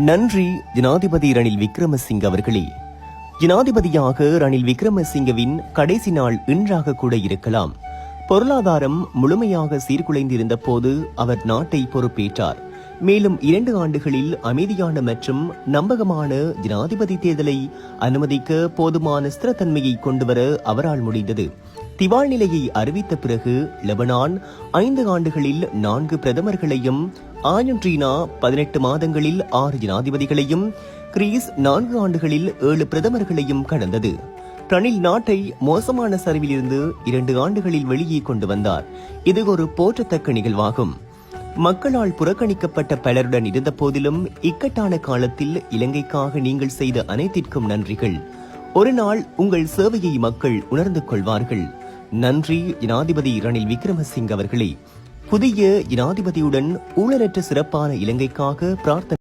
நன்றி ஜனாதிபதி ரணில் விக்ரமசிங்க அவர்களே. ஜனாதிபதியாக ரணில் விக்ரமசிங்கவின் கடைசி நாள் இன்றாக கூட இருக்கலாம். பொருளாதாரம் முழுமையாக சீர்குலைந்திருந்த போது அவர் நாட்டை பொறுப்பேற்றார். மேலும் 2 ஆண்டுகளில் அமைதியான மற்றும் நம்பகமான ஜனாதிபதி தேர்தலை அனுமதிக்க போதுமான ஸ்திரத்தன்மையை கொண்டுவர அவரால் முடிந்தது. திவால் நிலையை அறிவித்த பிறகு லெபனான் 5 ஆண்டுகளில் 4 பிரதமர்களையும், ஆர்ஜென்டினா 18 மாதங்களில் 6 ஜனாதிபதிகளையும், கிரீஸ் 4 ஆண்டுகளில் 7 பிரதமர்களையும் கடந்தது. ரணில் நாட்டை மோசமான சரிவிலிருந்து 2 ஆண்டுகளில் வெளியே கொண்டு வந்தார். இது ஒரு போற்றத்தக்க நிகழ்வாகும். மக்களால் புறக்கணிக்கப்பட்ட பலருடன் இருந்த போதிலும் இக்கட்டான காலத்தில் இலங்கைக்காக நீங்கள் செய்த அனைத்திற்கும் நன்றிகள். ஒரு நாள் உங்கள் சேவையை மக்கள் உணர்ந்து கொள்வார்கள். நன்றி ஜனாதிபதி ரணில் விக்ரமசிங்க அவர்களே. புதிய ஜனாதிபதியுடன் ஊழலற்ற சிறப்பான இலங்கைக்காக பிரார்த்தனை.